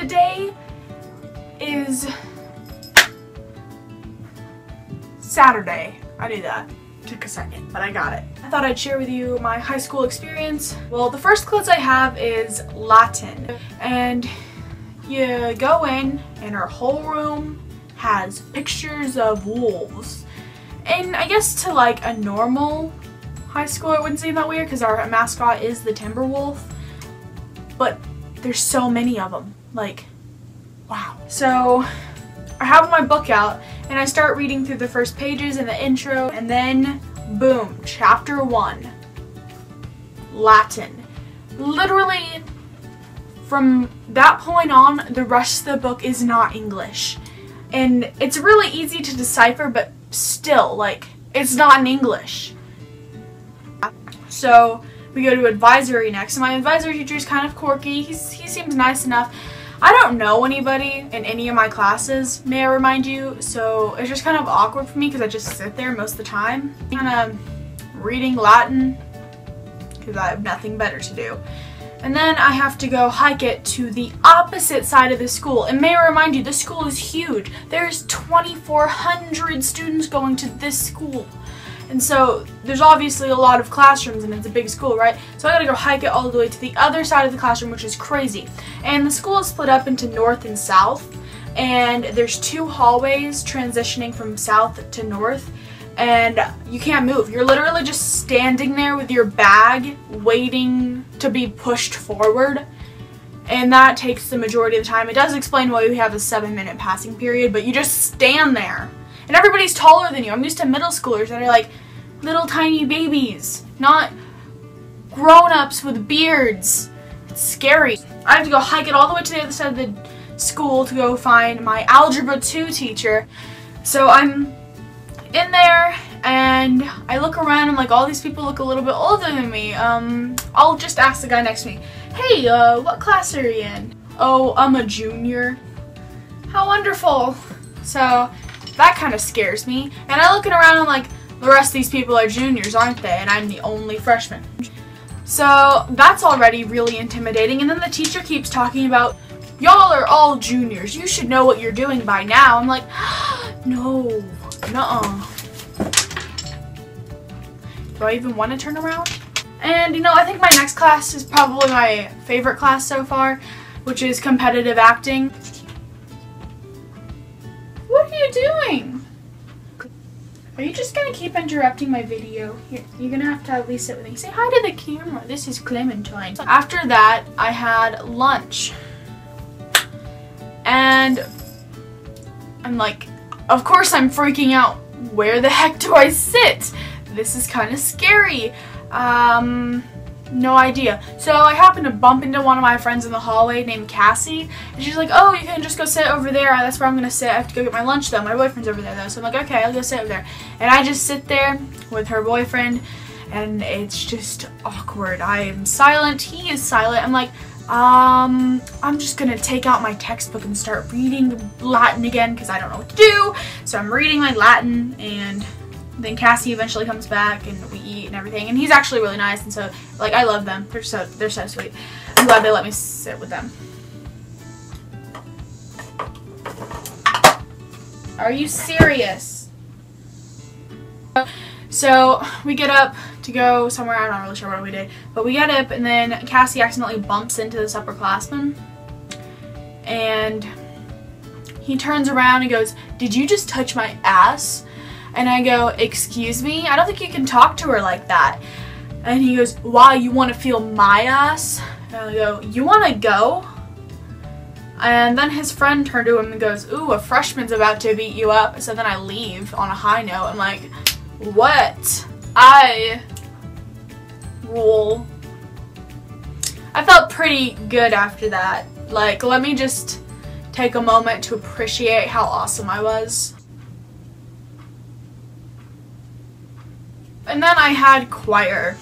Today is Saturday. I knew that. Took a second, but I got it. I thought I'd share with you my high school experience. Well, the first class I have is Latin. And you go in and our whole room has pictures of wolves. And I guess to like a normal high school it wouldn't seem that weird because our mascot is the timber wolf. But there's so many of them. Like, wow. So I have my book out and I start reading through the first pages and the intro, and then boom, chapter 1, Latin. Literally from that point on, the rest of the book is not English. And it's really easy to decipher, but still, like, it's not in English. So we go to advisory next. My advisory teacher is kind of quirky. He seems nice enough. I don't know anybody in any of my classes, may I remind you, so it's just kind of awkward for me because I just sit there most of the time, kind of reading Latin because I have nothing better to do. And then I have to go hike it to the opposite side of the school. And may I remind you, this school is huge. There's 2,400 students going to this school. And so there's obviously a lot of classrooms and it's a big school, right? So I gotta go hike it all the way to the other side of the classroom, which is crazy. And the school is split up into north and south. And there's 2 hallways transitioning from south to north. And you can't move. You're literally just standing there with your bag waiting to be pushed forward. And that takes the majority of the time. It does explain why we have a 7-minute passing period, but you just stand there. And everybody's taller than you. I'm used to middle schoolers that are like little tiny babies, not grown-ups with beards. It's scary. I have to go hike it all the way to the other side of the school to go find my Algebra 2 teacher. So I'm in there and I look around and like all these people look a little bit older than me. I'll just ask the guy next to me, hey, what class are you in? Oh, I'm a junior. How wonderful. So that kind of scares me. And I'm looking around and like, the rest of these people are juniors, aren't they? And I'm the only freshman. So that's already really intimidating. And then the teacher keeps talking about, y'all are all juniors. You should know what you're doing by now. I'm like, no, nuh-uh. Do I even want to turn around? And you know, I think my next class is probably my favorite class so far, which is competitive acting. What are you doing? Are you just gonna keep interrupting my video? You're gonna have to at least sit with me. Say hi to the camera. This is Clementine. After that, I had lunch. And I'm like, of course I'm freaking out. Where the heck do I sit? This is kind of scary. No idea. So I happened to bump into one of my friends in the hallway named Cassie, and she's like, oh, you can just go sit over there. That's where I'm gonna sit. I have to go get my lunch though. My boyfriend's over there though. So I'm like, okay, I'll go sit over there. And I just sit there with her boyfriend, and it's just awkward. I am silent. He is silent. I'm like, I'm just gonna take out my textbook and start reading Latin again because I don't know what to do. So I'm reading my Latin, and then Cassie eventually comes back and we eat and everything, and he's actually really nice, and so like I love them. They're so sweet. I'm glad they let me sit with them. Are you serious? So we get up to go somewhere. I'm not really sure what we did, but we get up and then Cassie accidentally bumps into this upperclassman, and he turns around and goes, "Did you just touch my ass?" And I go, excuse me? I don't think you can talk to her like that. And he goes, why, you want to feel my ass? And I go, you want to go? And then his friend turned to him and goes, ooh, a freshman's about to beat you up. So then I leave on a high note. I'm like, what? I rule. I felt pretty good after that. Like, let me just take a moment to appreciate how awesome I was. And then I had choir.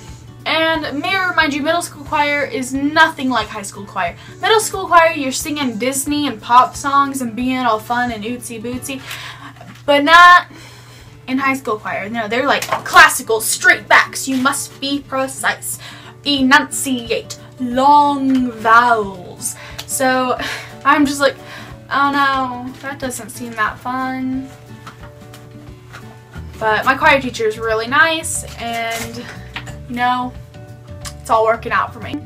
And may I remind you, middle school choir is nothing like high school choir. Middle school choir, you're singing Disney and pop songs and being all fun and ootsy bootsy. But not in high school choir. No, they're like classical, straight backs. You must be precise. Enunciate. Long vowels. So I'm just like, oh no, that doesn't seem that fun. But my choir teacher is really nice, and you know, it's all working out for me.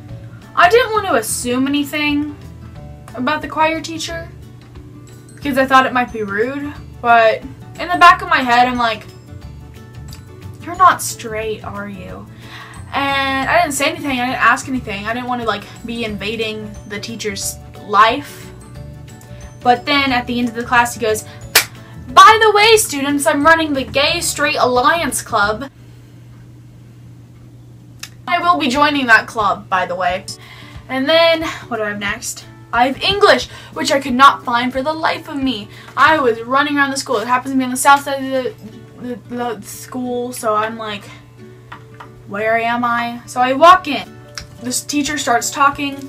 I didn't want to assume anything about the choir teacher because I thought it might be rude, but in the back of my head I'm like, you're not straight, are you? And I didn't say anything, I didn't ask anything. I didn't want to like be invading the teacher's life. But then at the end of the class he goes, by the way, students, I'm running the Gay Straight Alliance Club. I will be joining that club, by the way. And then, what do I have next? I have English, which I could not find for the life of me. I was running around the school. It happens to be on the south side of the school, so I'm like, where am I? So I walk in. This teacher starts talking,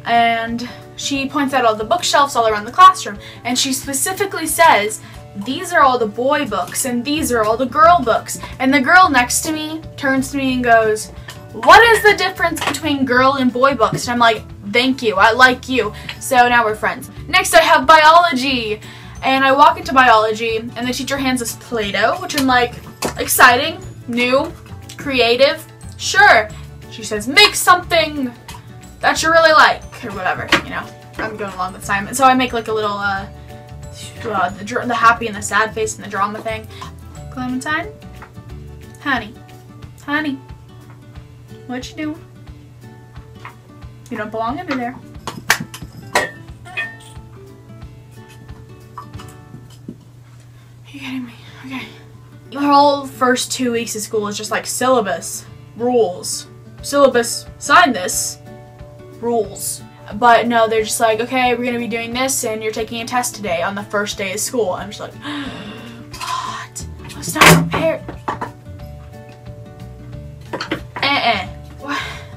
and she points out all the bookshelves all around the classroom, and she specifically says, these are all the boy books, and these are all the girl books. And the girl next to me turns to me and goes, what is the difference between girl and boy books? And I'm like, thank you, I like you. So now we're friends. Next I have biology. And I walk into biology, and the teacher hands us Play-Doh, which I'm like, exciting, new, creative, sure. She says, make something that you really like, or whatever, you know. I'm going along with Simon. So I make like a little, the happy and the sad face and the drama thing. Clementine? Honey. Honey. What you doing? You don't belong under there. Are you kidding me? Okay. The whole first 2 weeks of school is just like syllabus, rules. Syllabus, sign this, rules. But no, they're just like, okay, we're gonna be doing this and you're taking a test today on the first day of school. I'm just like, what? I was not prepared.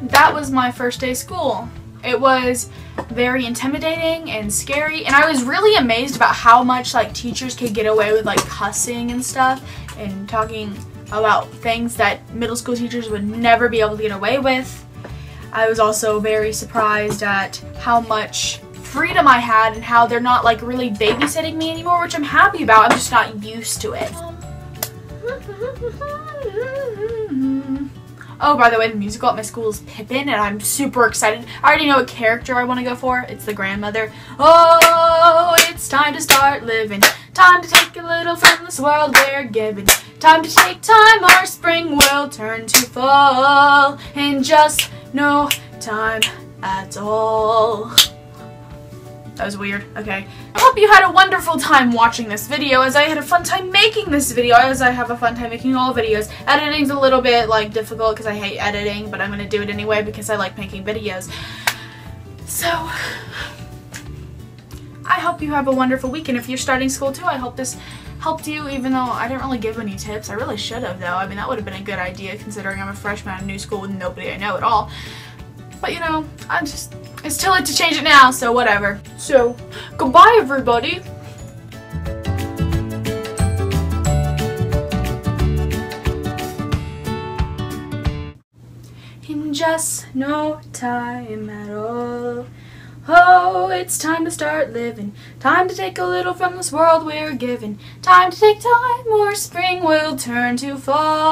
That was my first day of school. It was very intimidating and scary, and I was really amazed about how much like teachers could get away with like cussing and stuff and talking about things that middle school teachers would never be able to get away with. I was also very surprised at how much freedom I had and how they're not like really babysitting me anymore, which I'm happy about. I'm just not used to it. Oh, by the way, the musical at my school is Pippin, and I'm super excited. I already know what character I want to go for. It's the grandmother. Oh, it's time to start living. Time to take a little from this world we're given. Time to take time, our spring will turn to fall. In just no time at all. That was weird. Okay. I hope you had a wonderful time watching this video, as I had a fun time making this video, as I have a fun time making all videos. Editing's a little bit like difficult because I hate editing, but I'm gonna do it anyway because I like making videos. So I hope you have a wonderful week, and if you're starting school too, I hope this helped you, even though I didn't really give any tips. I really should have, though. I mean, that would have been a good idea considering I'm a freshman at a new school with nobody I know at all. But you know, it's too late to change it now, so whatever. So, goodbye everybody. In just no time at all. Oh, it's time to start living. Time to take a little from this world we're given. Time to take time, or spring will turn to fall.